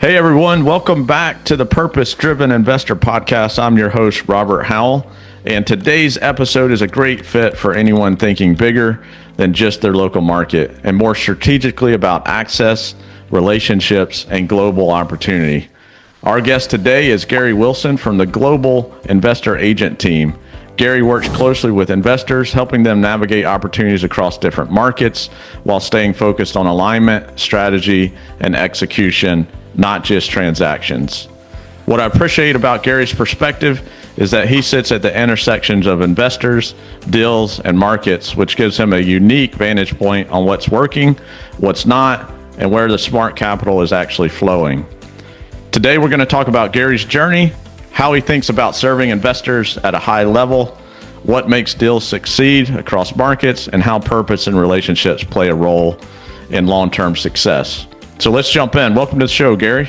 Hey everyone, welcome back to the Purpose Driven Investor Podcast. I'm your host, Robert Howell, and today's episode is a great fit for anyone thinking bigger than just their local market and more strategically about access, relationships, and global opportunity. Our guest today is Gary Wilson from the Global Investor Agent team. Gary works closely with investors, helping them navigate opportunities across different markets while staying focused on alignment, strategy, and execution, not just transactions. What I appreciate about Gary's perspective is that he sits at the intersections of investors, deals, and markets, which gives him a unique vantage point on what's working, what's not, and where the smart capital is actually flowing. Today, we're going to talk about Gary's journey, how he thinks about serving investors at a high level, what makes deals succeed across markets, and how purpose and relationships play a role in long-term success. So let's jump in. Welcome to the show, Gary.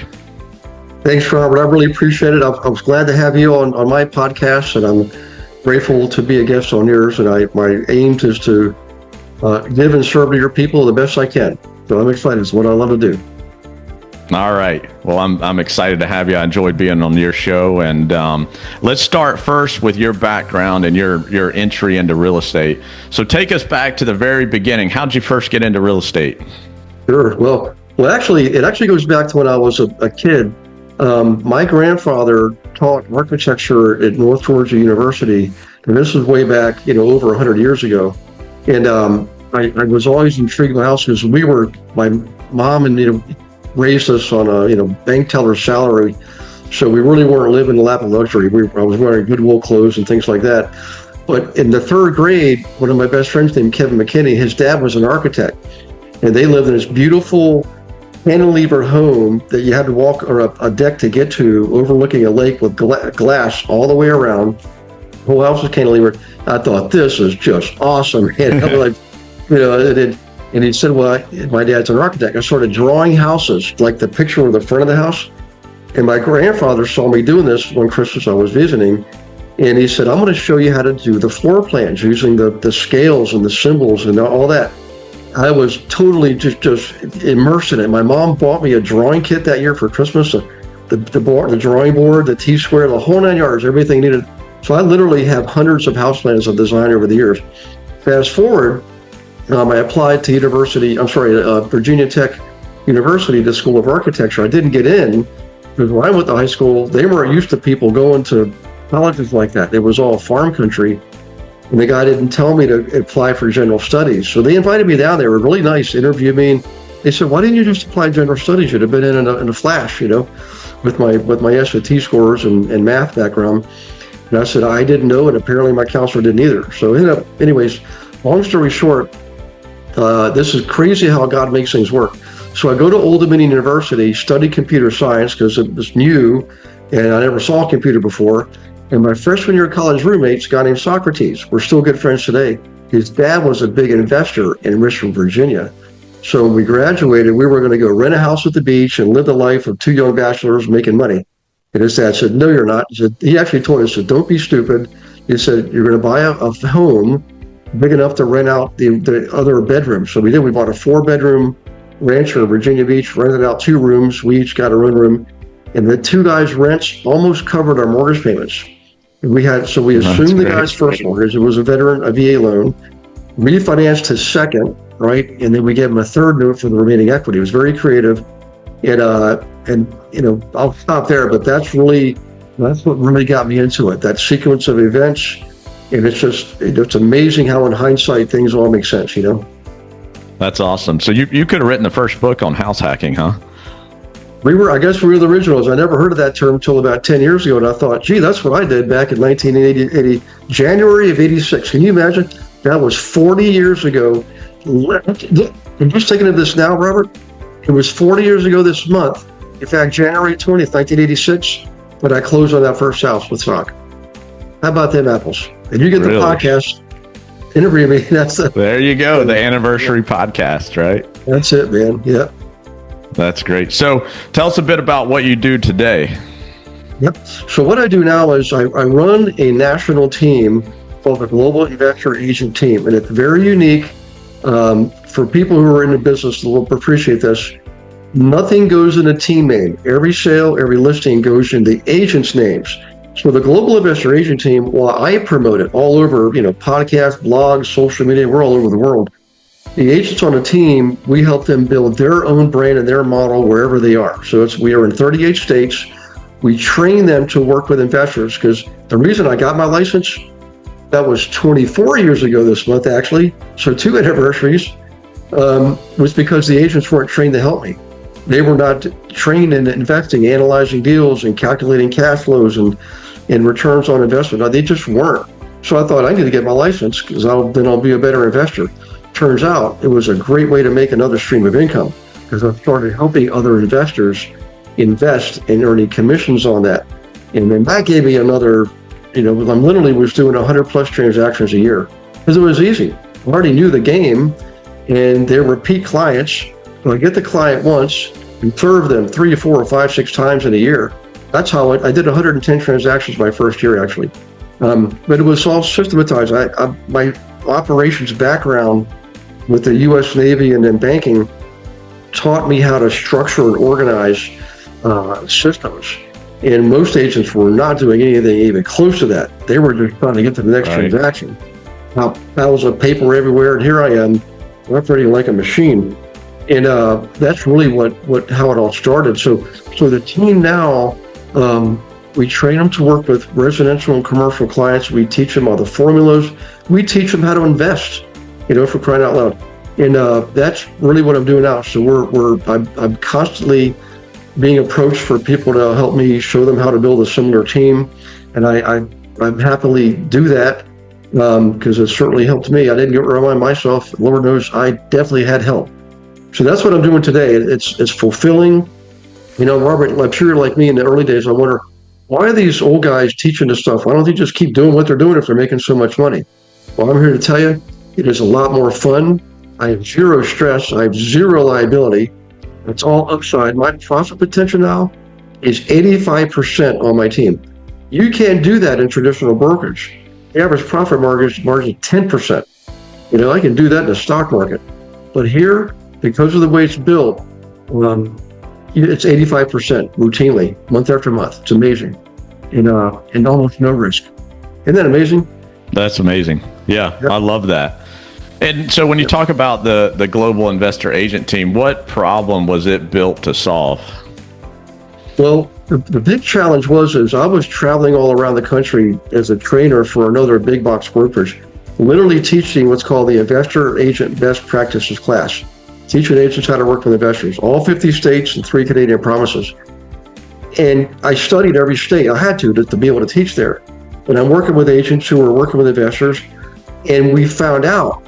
Thanks, Robert. I really appreciate it. I was glad to have you on my podcast, and I'm grateful to be a guest on yours. And my aim is to give and serve to your people the best I can. So I'm excited. It's what I love to do. All right. Well, I'm excited to have you. I enjoyed being on your show. And let's start first with your background and your entry into real estate. So take us back to the very beginning. How did you first get into real estate? Sure. Well, it actually goes back to when I was a kid. My grandfather taught architecture at North Georgia University, and this was way back, over 100 years ago. And I was always intrigued by houses. My mom and raised us on a bank teller's salary, so we really weren't living in the lap of luxury. I was wearing Goodwill clothes and things like that. But in the third grade, one of my best friends named Kevin McKinney, his dad was an architect, and they lived in this beautiful cantilevered home that you had to walk or a deck to get to, overlooking a lake with glass all the way around. The whole house was cantilevered. I thought, this is just awesome. And I was like, and he said, well, my dad's an architect. I started drawing houses, like the picture of the front of the house. And my grandfather saw me doing this one Christmas I was visiting. And he said, I'm going to show you how to do the floor plans using the scales and the symbols and all that. I was totally just immersed in it. My mom bought me a drawing kit that year for Christmas, the drawing board, the T-square, the whole 9 yards, everything needed. So I literally have hundreds of house plans I've designed over the years. Fast forward, I applied to Virginia Tech University, the School of Architecture. I didn't get in because when I went to high school, they weren't used to people going to colleges like that. It was all farm country. And the guy didn't tell me to apply for general studies. So they invited me down. They were really nice, interviewed me. They said, why didn't you just apply general studies? You'd have been in a flash, with my SAT scores and math background. And I said, I didn't know, and apparently my counselor didn't either. So anyways, long story short, this is crazy how God makes things work. So I go to Old Dominion University, study computer science because it was new and I never saw a computer before. And my freshman year college roommate's a guy named Socrates. We're still good friends today. His dad was a big investor in Richmond, Virginia. So when we graduated, we were going to go rent a house at the beach and live the life of two young bachelors making money. And his dad said, no, you're not. He actually told us, don't be stupid. He said, you're going to buy a home big enough to rent out the other bedrooms. So we did. We bought a 4-bedroom rancher in Virginia Beach, rented out 2 rooms. We each got our own room. And the 2 guys' rents almost covered our mortgage payments. We assumed the guy's first mortgage. It was a VA loan, refinanced his second, right? And then we gave him a third note for the remaining equity. It was very creative. And I'll stop there, but that's what really got me into it. That sequence of events. And it's amazing how in hindsight things all make sense, That's awesome. So you could have written the first book on house hacking, huh? I guess we were the originals. I never heard of that term until about 10 years ago. And I thought, gee, that's what I did back in 1980, January of 86. Can you imagine? That was 40 years ago. I'm just thinking of this now, Robert. It was 40 years ago this month. In fact, January 20th, 1986, that I closed on that first house with Sock. How about them apples? And you get the podcast, interview me. There you go. The anniversary podcast, right? That's it, man. Yeah. That's great. So tell us a bit about what you do today. Yep. So what I do now is I run a national team called the Global Investor Agent team. And it's very unique for people who are in the business. Will appreciate this. Nothing goes in a team name. Every sale, every listing goes in the agent's names. So the Global Investor Agent Team, while I promote it all over, podcasts, blogs, social media, we're all over the world. The agents on the team, we help them build their own brand and their model wherever they are. So we are in 38 states. We train them to work with investors, because the reason I got my license, that was 24 years ago this month, actually. So 2 anniversaries, was because the agents weren't trained to help me. They were not trained in investing, analyzing deals and calculating cash flows and returns on investment. No, they just weren't. So I thought I need to get my license, because then I'll be a better investor. Turns out it was a great way to make another stream of income, because I started helping other investors invest and earning commissions on that. And then that gave me another, I literally was doing 100 plus transactions a year, because it was easy. I already knew the game, and they're repeat clients. So I get the client once and serve them 3, 4, 5, 6 times in a year. That's how I did 110 transactions my first year, actually. But it was all systematized. My operations background with the U.S. Navy and then banking taught me how to structure and organize systems. And most agents were not doing anything even close to that. They were just trying to get to the next transaction. Now, piles of paper everywhere, and here I am operating like a machine. And that's really how it all started. So the team now, we train them to work with residential and commercial clients. We teach them all the formulas. We teach them how to invest, for crying out loud. And that's really what I'm doing now. So I'm constantly being approached for people to help me show them how to build a similar team. And I happily do that, because it certainly helped me. I didn't get around by myself. Lord knows I definitely had help. So that's what I'm doing today. It's fulfilling. Robert, I'm sure you're like me in the early days. I wonder, why are these old guys teaching this stuff? Why don't they just keep doing what they're doing if they're making so much money? Well, I'm here to tell you, it is a lot more fun. I have zero stress. I have zero liability. It's all upside. My profit potential now is 85% on my team. You can't do that in traditional brokerage. The average profit margin is 10%. I can do that in the stock market. But here, because of the way it's built, it's 85% routinely, month after month. It's amazing. And almost no risk. Isn't that amazing? That's amazing. Yeah, I love that. And so when you talk about the Global Investor Agent Team, what problem was it built to solve? Well, the big challenge is I was traveling all around the country as a trainer for another big box brokerage, literally teaching what's called the Investor Agent Best Practices class, teaching agents how to work with investors, all 50 states and 3 Canadian provinces. And I studied every state. I had to be able to teach there. And I'm working with agents who are working with investors, and we found out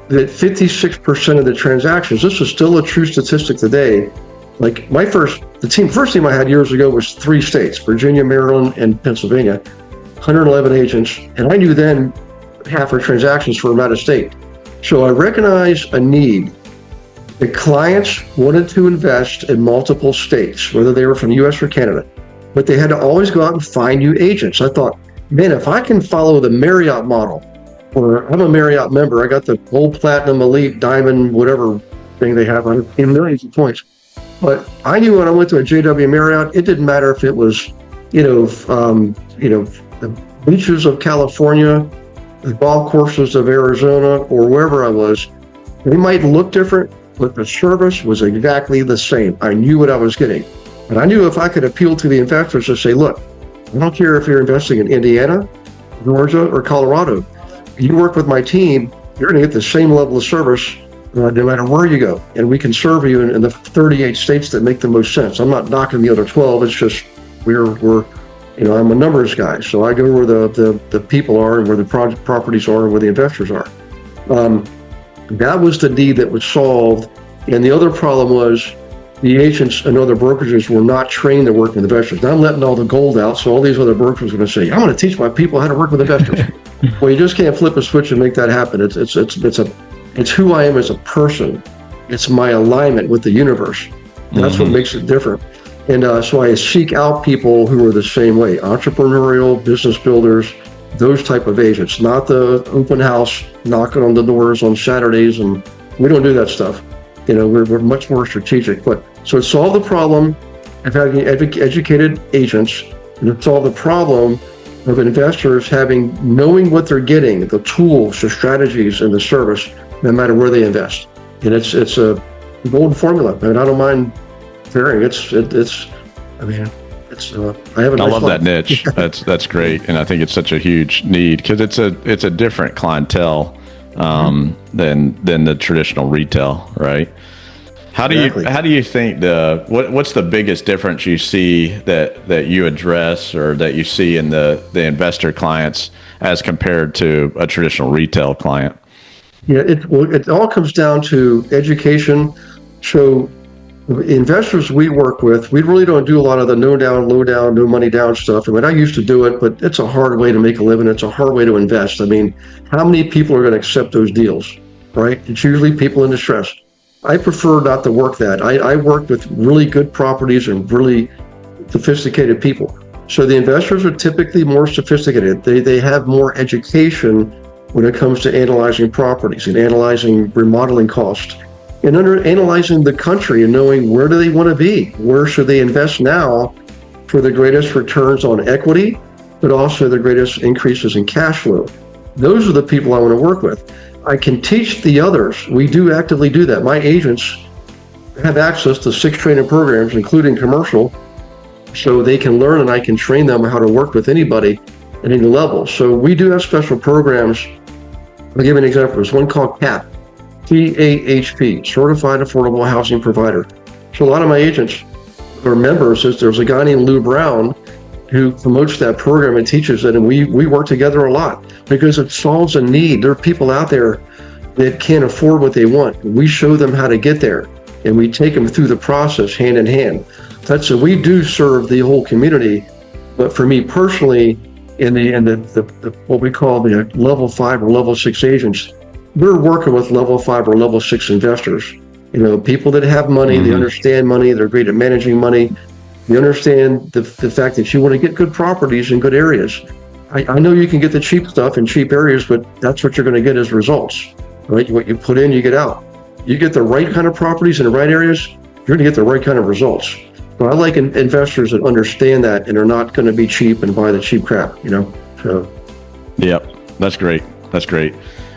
that 56% of the transactions, this is still a true statistic today. Like the first team I had years ago was 3 states, Virginia, Maryland, and Pennsylvania, 111 agents. And I knew then half our transactions were out of state. So I recognized a need. The clients wanted to invest in multiple states, whether they were from the US or Canada, but they had to always go out and find new agents. I thought, man, if I can follow the Marriott model, or I'm a Marriott member, I got the gold, platinum, elite, diamond, whatever thing they have on in millions of points. But I knew when I went to a JW Marriott, it didn't matter if it was, the beaches of California, the golf courses of Arizona, or wherever I was. They might look different, but the service was exactly the same. I knew what I was getting. And I knew if I could appeal to the investors to say, look, I don't care if you're investing in Indiana, Georgia, or Colorado. You work with my team, you're going to get the same level of service no matter where you go. And we can serve you in the 38 states that make the most sense. I'm not knocking the other 12. It's just I'm a numbers guy. So I go where the people are and where the properties are and where the investors are. That was the need that was solved. And the other problem was the agents and other brokerages were not trained to work with investors. Now I'm letting all the gold out, so all these other brokers are going to say, I'm going to teach my people how to work with investors. Well, you just can't flip a switch and make that happen. It's who I am as a person. It's my alignment with the universe. That's what makes it different. And so I seek out people who are the same way, entrepreneurial, business builders, those type of agents, not the open house, knocking on the doors on Saturdays. And we don't do that stuff. We're much more strategic. But So it solved the problem of having educated agents, and it solved the problem of investors knowing what they're getting, the tools, the strategies, and the service, no matter where they invest. And it's a golden formula. I mean, I don't mind varying. I love that niche. That's great, and I think it's such a huge need because it's a different clientele than the traditional retail, right? How do you think what's the biggest difference you see that you address or that you see in the investor clients as compared to a traditional retail client? Yeah, it all comes down to education. So investors we work with, we really don't do a lot of the no down, low down, no money down stuff. I mean, I used to do it, but it's a hard way to make a living. It's a hard way to invest. I mean, how many people are going to accept those deals, right? It's usually people in distress. I prefer not to work that. I work with really good properties and really sophisticated people. So the investors are typically more sophisticated. They have more education when it comes to analyzing properties and analyzing remodeling costs and analyzing the country and knowing where do they want to be? Where should they invest now for the greatest returns on equity, but also the greatest increases in cash flow? Those are the people I want to work with. I can teach the others. We do actively do that. My agents have access to 6 training programs, including commercial, so they can learn and I can train them how to work with anybody at any level. So we do have special programs. I'll give you an example. There's one called CAHP, CAHP, Certified Affordable Housing Provider. So a lot of my agents or members, there's a guy named Lou Brown who promotes that program and teaches it, and we work together a lot because it solves a need. There are people out there that can't afford what they want. We show them how to get there, and we take them through the process hand in hand. So we do serve the whole community, but for me personally, in the what we call the level 5 or level 6 agents, we're working with level 5 or level 6 investors. You know, people that have money, they understand money, they're great at managing money. They understand the fact that you want to get good properties in good areas. I know you can get the cheap stuff in cheap areas, but that's what you're going to get as results, right? What you put in, you get out. You get the right kind of properties in the right areas, you're going to get the right kind of results. So I like investors that understand that and are not going to be cheap and buy the cheap crap, you know? So. Yep. That's great.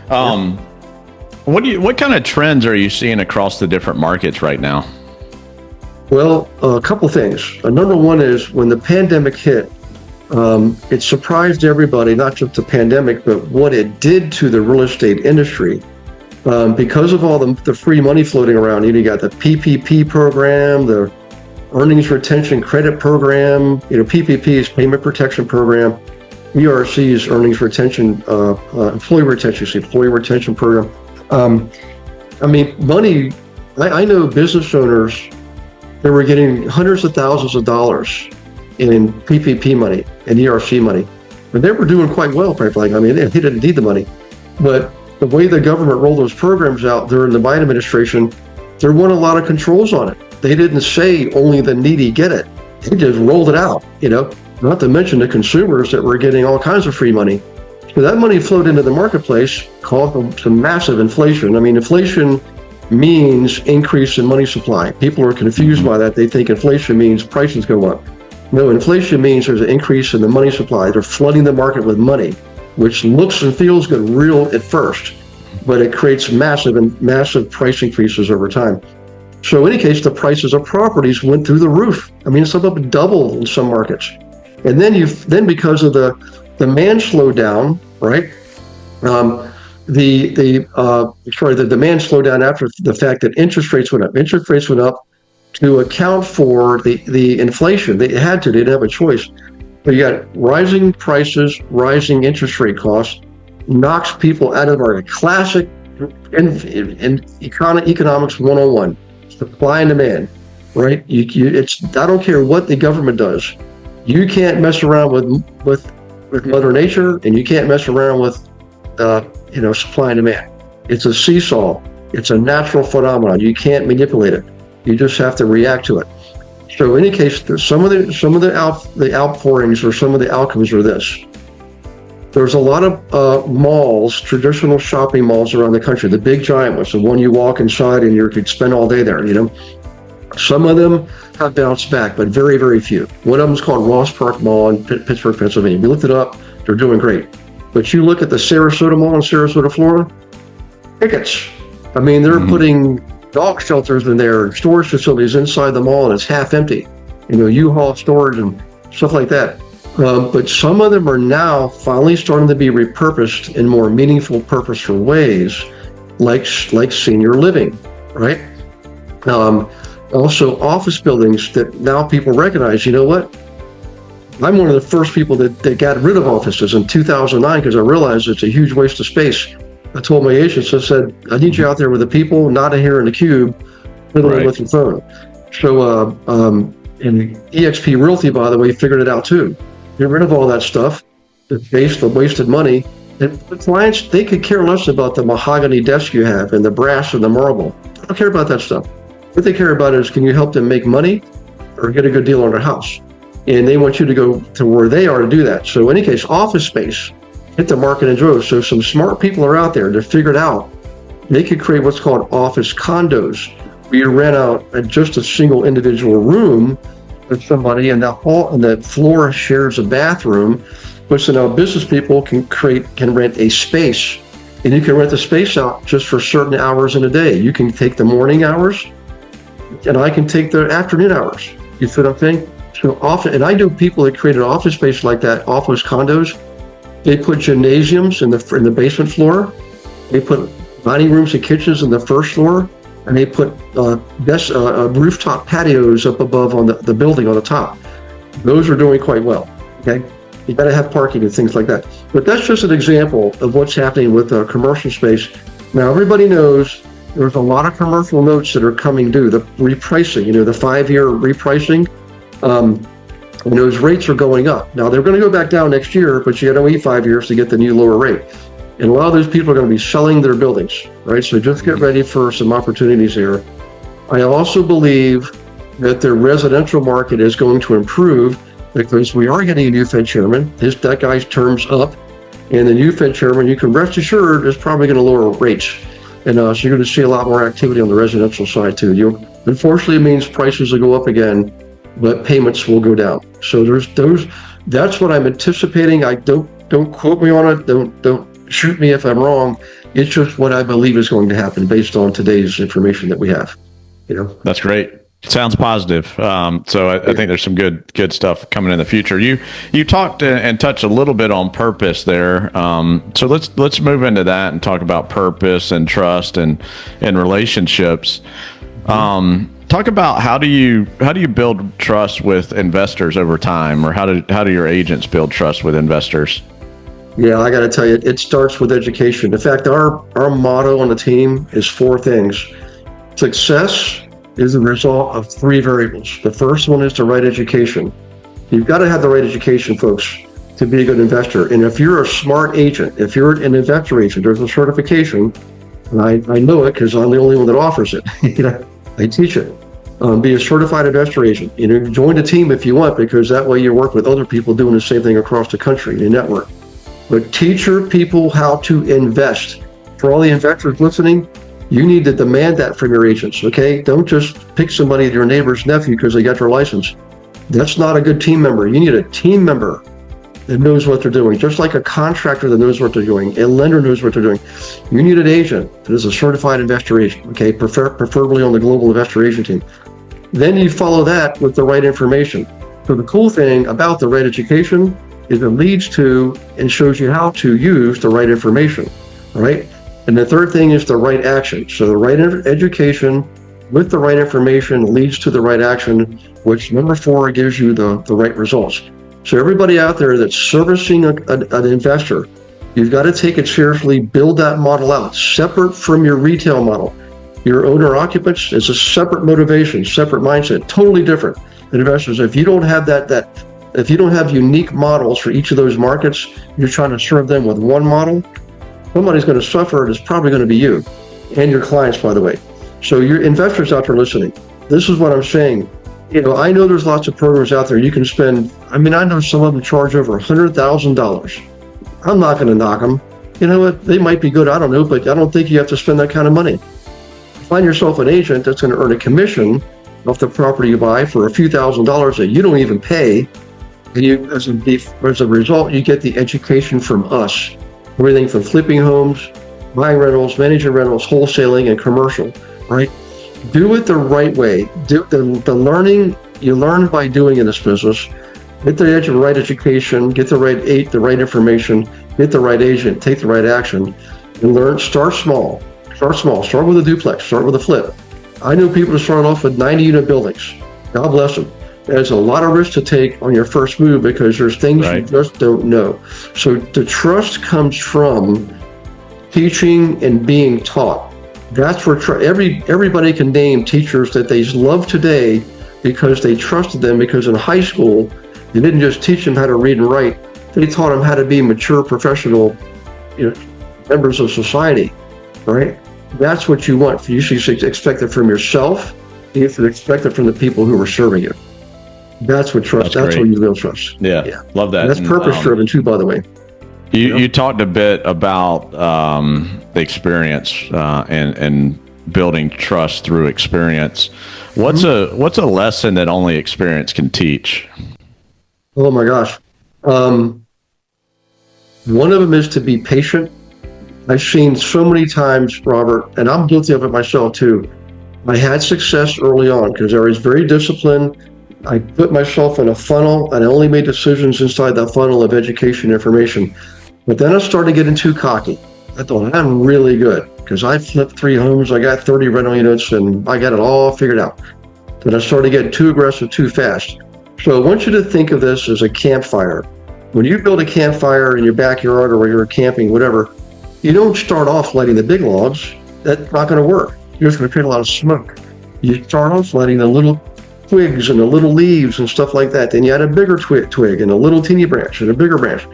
What kind of trends are you seeing across the different markets right now? Well, a couple things. Number one is when the pandemic hit, it surprised everybody, not just the pandemic, but what it did to the real estate industry. Because of all the free money floating around, you got the PPP program, the earnings retention credit program, PPP is payment protection program, ERC is earnings retention, employee retention program. Money, I know business owners that were getting hundreds of thousands of dollars in PPP money and ERC money. But they were doing quite well, frankly. I mean, they didn't need the money. But the way the government rolled those programs out during the Biden administration, there weren't a lot of controls on it. They didn't say only the needy get it. They just rolled it out, not to mention the consumers that were getting all kinds of free money. So that money flowed into the marketplace, caused some massive inflation. I mean, inflation means increase in money supply. People are confused by that. They think inflation means prices go up. No, inflation means there's an increase in the money supply. They're flooding the market with money, which looks and feels good real at first, but it creates massive price increases over time. So in any case, the prices of properties went through the roof. I mean, it's up double in some markets. And then because of the demand slowed down, right? The demand slowed down after the fact that interest rates went up. Interest rates went up to account for the inflation. They had to. They didn't have a choice. But you got rising prices, rising interest rate costs, knocks people out of the market. Classic in economics 101, supply and demand, right? I don't care what the government does. You can't mess around with Mother Nature, and you can't mess around with supply and demand. It's a seesaw. It's a natural phenomenon. You can't manipulate it. You just have to react to it. So in any case, some of the outpourings or some of the outcomes are this. There's a lot of malls, traditional shopping malls around the country, the big giant ones, the one you walk inside and you could spend all day there, Some of them have bounced back, but very, very few. One of them is called Ross Park Mall in Pittsburgh, Pennsylvania. We looked it up. They're doing great. But you look at the Sarasota Mall in Sarasota, Florida, crickets. I mean, they're putting dog shelters in there, storage facilities inside the mall, and it's half empty. U-Haul storage and stuff like that. But some of them are now finally starting to be repurposed in more meaningful, purposeful ways, like senior living, right? Also, office buildings that now people recognize, you know what? I'm one of the first people that got rid of offices in 2009 because I realized it's a huge waste of space. I told my agents, I said, I need you out there with the people, not in here in the cube, fiddling with your phone. So, and eXp Realty, by the way, figured it out too. Get rid of all that stuff, the wasted money. And the clients, they could care less about the mahogany desk you have and the brass and the marble. I don't care about that stuff. What they care about is, can you help them make money or get a good deal on their house? And they want you to go to where they are to do that. So in any case, office space hit the market in droves. So some smart people are out there that figured out they could create what's called office condos, where you rent out just a single individual room with somebody, and the floor shares a bathroom. But so now business people can rent a space, and you can rent the space out just for certain hours in a day. You can take the morning hours, and I can take the afternoon hours. You see what I'm saying? So often, and I know people that created office space like that, office condos. They put gymnasiums in the basement floor. They put dining rooms and kitchens in the first floor, and they put rooftop patios up above on the building on the top. Those are doing quite well. Okay, you got to have parking and things like that. But that's just an example of what's happening with commercial space. Now everybody knows there's a lot of commercial notes that are coming due. The repricing, the 5-year repricing. And those rates are going up. Now they're going to go back down next year, but you got to wait 5 years to get the new lower rate. And a lot of those people are going to be selling their buildings, right? So just get ready for some opportunities here. I also believe that the residential market is going to improve because we are getting a new Fed chairman. That guy's term's up, and the new Fed chairman, you can rest assured, is probably going to lower rates. And so you're going to see a lot more activity on the residential side too. Unfortunately, it means prices will go up again, but payments will go down. So that's what I'm anticipating. I don't quote me on it. Don't shoot me if I'm wrong. It's just what I believe is going to happen based on today's information that we have. That's great. Sounds positive. So I think there's some good stuff coming in the future. You talked and touched a little bit on purpose there. So let's move into that and talk about purpose and trust and relationships. Talk about how do you build trust with investors over time, or how do your agents build trust with investors? Yeah, I got to tell you, it starts with education. In fact, our motto on the team is 4 things. Success is the result of 3 variables. The first one is the right education. You've got to have the right education, folks, to be a good investor. And if you're a smart agent, if you're an investor agent, there's a certification, and I know it because I'm the only one that offers it. I teach it. Be a certified investor agent. Join the team if you want, because that way you work with other people doing the same thing across the country, your network. But teach your people how to invest. For all the investors listening, you need to demand that from your agents, okay? Don't just pick somebody, your neighbor's nephew, because they got their license. That's not a good team member. You need a team member that knows what they're doing, just like a contractor that knows what they're doing, a lender knows what they're doing. You need an agent that is a certified investor agent, okay? Preferably on the global investor agent team. Then you follow that with the right information. So the cool thing about the right education is it leads to and shows you how to use the right information, right? And the third thing is the right action. So the right education with the right information leads to the right action, which number 4 gives you the right results. So everybody out there that's servicing an investor, you've got to take it seriously, build that model out, separate from your retail model. Your owner-occupants is a separate motivation, separate mindset, totally different than investors. If you don't have if you don't have unique models for each of those markets, you're trying to serve them with one model, somebody's going to suffer, and it's probably going to be you and your clients, by the way. So your investors out there listening, this is what I'm saying. I know there's lots of programs out there you can spend. I know some of them charge over $100,000. I'm not going to knock them. You know what? They might be good. I don't know, but I don't think you have to spend that kind of money. Find yourself an agent that's going to earn a commission off the property you buy for a few $1,000s that you don't even pay. And you, as a result, you get the education from us. Everything from flipping homes, buying rentals, managing rentals, wholesaling, and commercial, right? Do it the right way. Do the learning you learn by doing in this business. Get the right education, get the right information, get the right agent, take the right action, and learn. Start small. Start with a duplex. Start with a flip. I know people that start off with 90-unit buildings. God bless them. There's a lot of risk to take on your first move because there's things you just don't know. So the trust comes from teaching and being taught. That's where everybody can name teachers that they love today because they trusted them, because in high school, they didn't just teach them how to read and write. They taught them how to be mature professional, members of society, right? That's what you want. You should expect it from yourself. You should expect it from the people who are serving you. That's what trust. That's what you build trust. Yeah. Love that. And that's purpose driven too, by the way. You talked a bit about the experience and building trust through experience. What's a lesson that only experience can teach? Oh my gosh. One of them is to be patient. I've seen so many times, Robert, and I'm guilty of it myself too. I had success early on because I was very disciplined. I put myself in a funnel and I only made decisions inside that funnel of education information. But then I started getting too cocky. I thought, I'm really good because I flipped 3 homes, I got 30 rental units, and I got it all figured out. But I started getting too aggressive too fast. So I want you to think of this as a campfire. When you build a campfire in your backyard or where you're camping, whatever, you don't start off lighting the big logs. That's not going to work. You're just going to create a lot of smoke. You start off lighting the little twigs and the little leaves and stuff like that. Then you add a bigger twig and a little teeny branch and a bigger branch.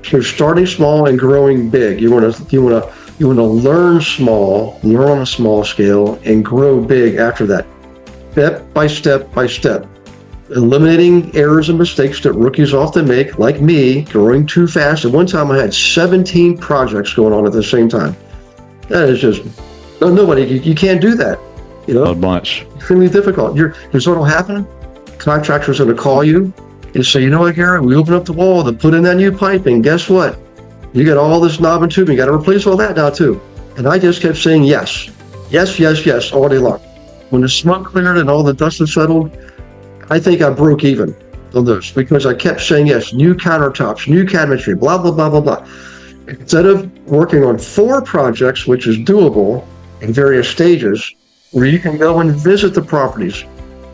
So starting small and growing big. You want to learn small, learn on a small scale, and grow big after that. Step by step by step. Eliminating errors and mistakes that rookies often make, like me, growing too fast. At one time, I had 17 projects going on at the same time. That is just, nobody, you can't do that. A bunch. Extremely difficult. Here's what will happen. Contractor's going to call you and say, you know what, Gary, we open up the wall to put in that new pipe, and guess what? You got all this knob and tubing. You got to replace all that now, too. And I just kept saying yes. Yes, yes, yes, all day long. When the smoke cleared and all the dust had settled, I think I broke even on those because I kept saying yes, new countertops, new cabinetry, blah, blah, blah, blah, blah. Instead of working on 4 projects, which is doable in various stages, where you can go and visit the properties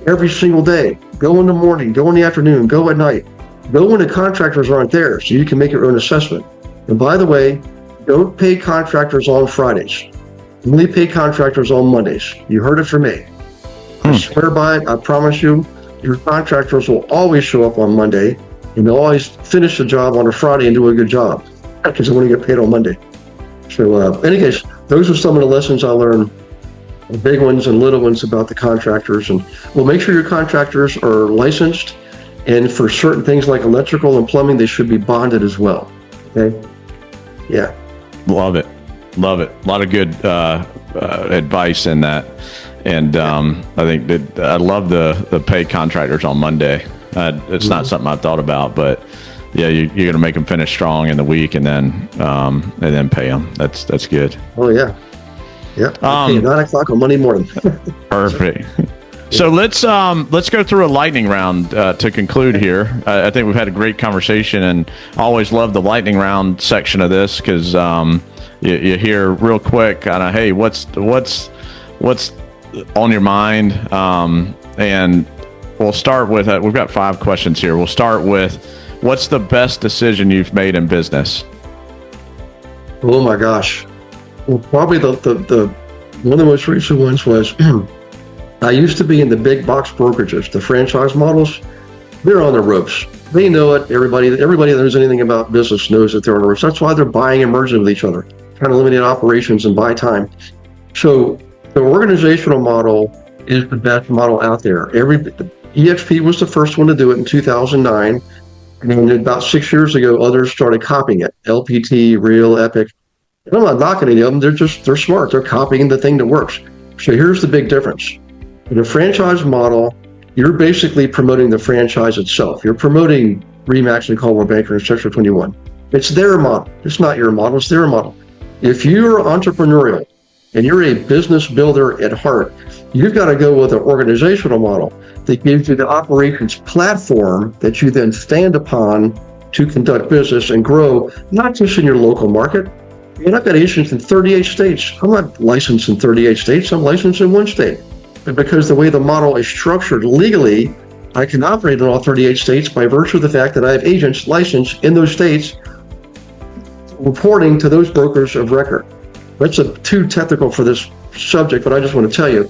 every single day, go in the morning, go in the afternoon, go at night, go when the contractors aren't there so you can make your own assessment. And by the way, don't pay contractors on Fridays. Only pay contractors on Mondays. You heard it from me. I swear by it, I promise you. Your contractors will always show up on Monday, and they'll always finish the job on a Friday and do a good job because they want to get paid on Monday. So, in any case, those are some of the lessons I learned, the big ones and little ones about the contractors. And well, make sure your contractors are licensed, and for certain things like electrical and plumbing, they should be bonded as well. Okay? Yeah. Love it. Love it. A lot of good advice in that. And I think that I love the pay contractors on Monday. It's not something I've thought about, but yeah, you're going to make them finish strong in the week and then pay them. That's good. Oh yeah, yeah. 9 o'clock on Monday morning. Perfect. So let's go through a lightning round to conclude here. I think we've had a great conversation, and I always love the lightning round section of this because you hear real quick, kind of, hey, what's on your mind, and we'll start with we've got 5 questions here. We'll start with, what's the best decision you've made in business? Oh my gosh. Well, probably the one of the most recent ones was I used to be in the big box brokerages, the franchise models. They're on the ropes. They know it. Everybody that knows anything about business knows that they're on the ropes. That's why they're buying and merging with each other, trying to eliminate operations and buy time. So the organizational model is the best model out there. EXP was the first one to do it in 2009. And about 6 years ago, others started copying it. LPT, Real, Epic. And I'm not knocking any of them. They're smart. They're copying the thing that works. So here's the big difference. In a franchise model, you're basically promoting the franchise itself. You're promoting RE/MAX and Coldwell Banker and Section 21. It's their model. It's not your model. It's their model. If you're entrepreneurial and you're a business builder at heart, you've got to go with an organizational model that gives you the operations platform that you then stand upon to conduct business and grow, not just in your local market. And I've got agents in 38 states. I'm not licensed in 38 states. I'm licensed in one state. But because the way the model is structured legally, I can operate in all 38 states by virtue of the fact that I have agents licensed in those states reporting to those brokers of record. That's too technical for this subject, but I just want to tell you,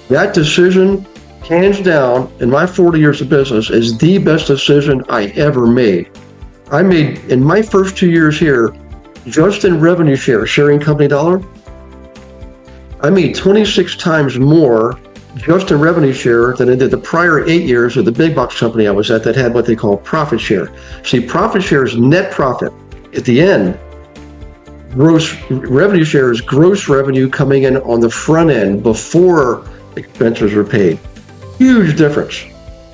that decision, hands down, in my 40 years of business, is the best decision I ever made. I made, in my first 2 years here, just in revenue share, sharing company dollar, I made 26 times more just in revenue share than I did the prior 8 years of the big box company I was at that had what they call profit share. See, profit share is net profit. At the end, gross revenue share is gross revenue coming in on the front end before expenses are paid. Huge difference,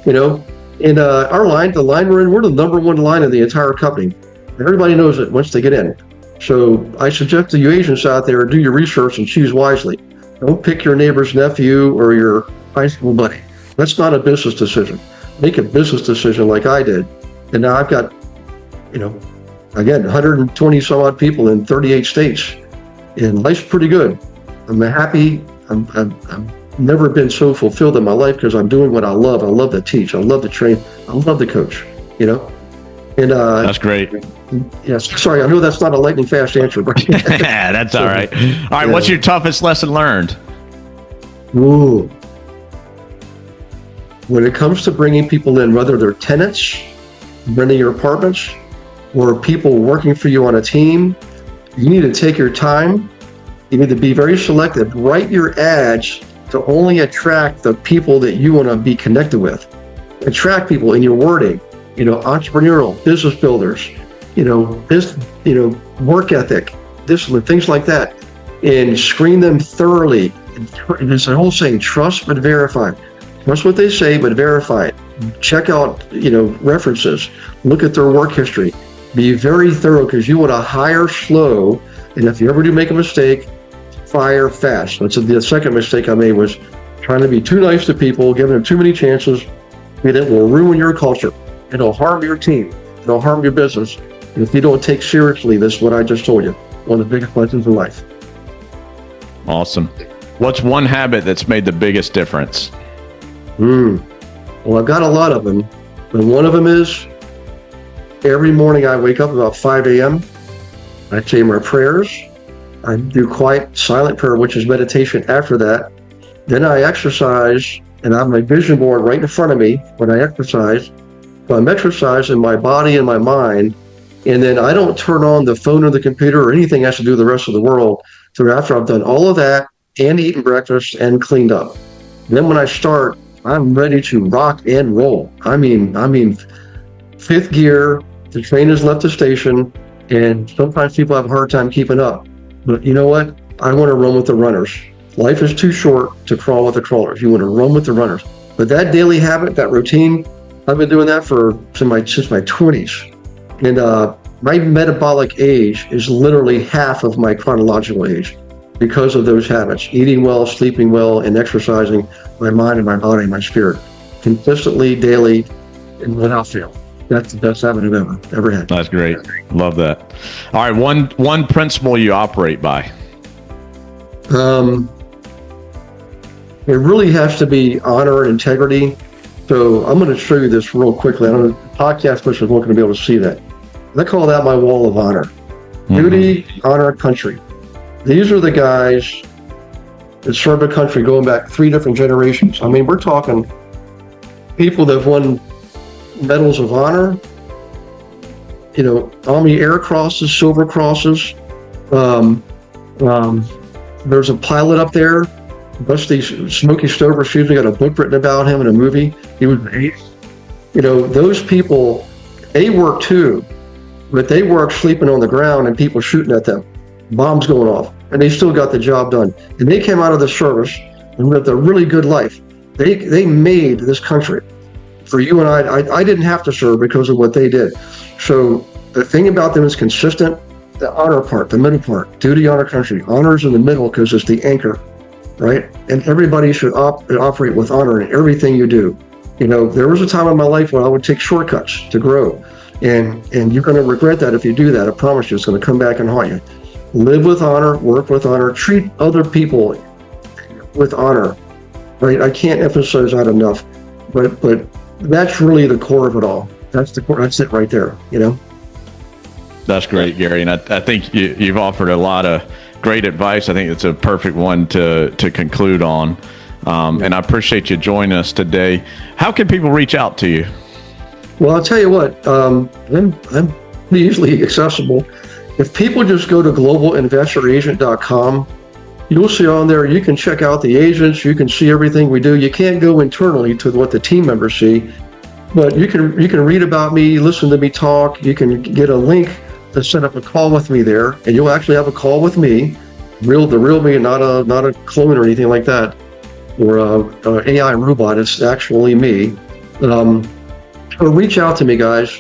you know. And our line, the line we're in, we're the number one line in the entire company. Everybody knows it once they get in. So I suggest to you agents out there, do your research and choose wisely. Don't pick your neighbor's nephew or your high school buddy. That's not a business decision. Make a business decision like I did. And now I've got, you know, again, 120 some odd people in 38 states. And life's pretty good. I'm happy. I've never been so fulfilled in my life because I'm doing what I love. I love to teach. I love to train. I love to coach, you know. And that's great. Yes. Sorry, I know that's not a lightning fast answer, but that's all right. All right. What's your toughest lesson learned? Ooh. When it comes to bringing people in, whether they're tenants, renting your apartments, or people working for you on a team, you need to take your time. You need to be very selective. Write your ads to only attract the people that you want to be connected with. Attract people in your wording. You know, entrepreneurial, business builders, you know, this, you know, work ethic, discipline, things like that, and screen them thoroughly. And there's a whole saying, trust but verify. Trust what they say, but verify it. Check out, you know, references. Look at their work history. Be very thorough because you want to hire slow. And if you ever do make a mistake, fire fast. That's the second mistake I made, was trying to be too nice to people, giving them too many chances, and it will ruin your culture. It'll harm your team. It'll harm your business. And if you don't take seriously this, what I just told you, one of the biggest lessons in life. Awesome. What's one habit that's made the biggest difference? Well, I've got a lot of them. And one of them is every morning I wake up about 5 a.m. I say my prayers. I do quiet, silent prayer, which is meditation after that. Then I exercise, and I have my vision board right in front of me when I exercise. So I'm exercising my body and my mind, and then I don't turn on the phone or the computer or anything has to do with the rest of the world. So after I've done all of that and eaten breakfast and cleaned up, then when I start, I'm ready to rock and roll. I mean, fifth gear, the train has left the station, and sometimes people have a hard time keeping up. But you know what? I want to run with the runners. Life is too short to crawl with the crawlers. You want to run with the runners. But that daily habit, that routine, I've been doing that since my 20s. And my metabolic age is literally half of my chronological age because of those habits. Eating well, sleeping well, and exercising my mind and my body and my spirit consistently, daily, and without fail. That's the best habit I've ever had. That's great. Love that. All right. One principle you operate by. It really has to be honor and integrity. So I'm going to show you this real quickly. I don't know, podcast listeners aren't going to be able to see that. I call that my wall of honor. Duty, honor, country. These are the guys that served the country going back 3 different generations. I mean, we're talking people that have won medals of honor, you know, Army Air Crosses, Silver Crosses. There's a pilot up there, Busty Smokey Stover, we got a book written about him and a movie. He was an ace. You know, those people, they work too, but they work sleeping on the ground and people shooting at them, bombs going off, and they still got the job done. And they came out of the service and lived a really good life. They made this country for you and I. I didn't have to serve because of what they did. So the thing about them is consistent. The honor part, the middle part, duty, honor, country. Honor is in the middle because it's the anchor, right? And everybody should operate with honor in everything you do. You know, there was a time in my life when I would take shortcuts to grow, and you're going to regret that if you do that. I promise you, it's going to come back and haunt you. Live with honor, work with honor, treat other people with honor, right? I can't emphasize that enough, but that's really the core of it all. That's the core. That's it right there, you know? That's great, Gary. And I think you've offered a lot of great advice. I think it's a perfect one to conclude on. And I appreciate you joining us today. How can people reach out to you? Well, I'll tell you what, I'm pretty easily accessible. If people just go to globalinvestoragent.com, you'll see on there, you can check out the agents, you can see everything we do. You can't go internally to what the team members see, but you can read about me, listen to me talk. You can get a link to set up a call with me there, and you'll actually have a call with me, the real me, not a clone or anything like that, or a AI robot. It's actually me. Or reach out to me, guys.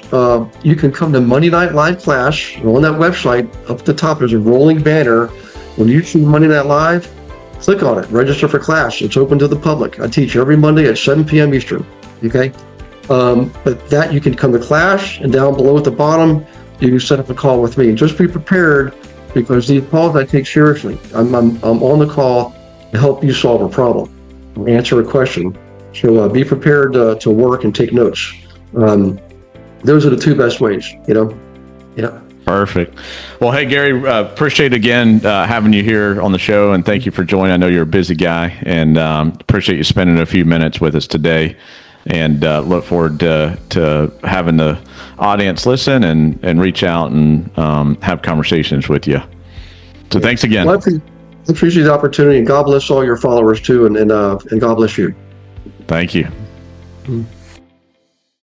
You can come to Monday Night Live class. On that website, up at the top, there's a rolling banner. When you see Monday Night Live, click on it. Register for class. It's open to the public. I teach every Monday at 7 p.m. Eastern. Okay? But that you can come to class, and down below at the bottom, you can set up a call with me. Just be prepared, because these calls I take seriously. I'm on the call to help you solve a problem, or answer a question. So be prepared to work and take notes. Those are the two best ways, you know? Yeah. Perfect. Well, hey, Gary, appreciate again having you here on the show, and thank you for joining. I know you're a busy guy, and appreciate you spending a few minutes with us today, and look forward to having the audience listen and reach out and have conversations with you. So thanks again. Well, I appreciate the opportunity, and God bless all your followers too, and God bless you. Thank you. Mm-hmm.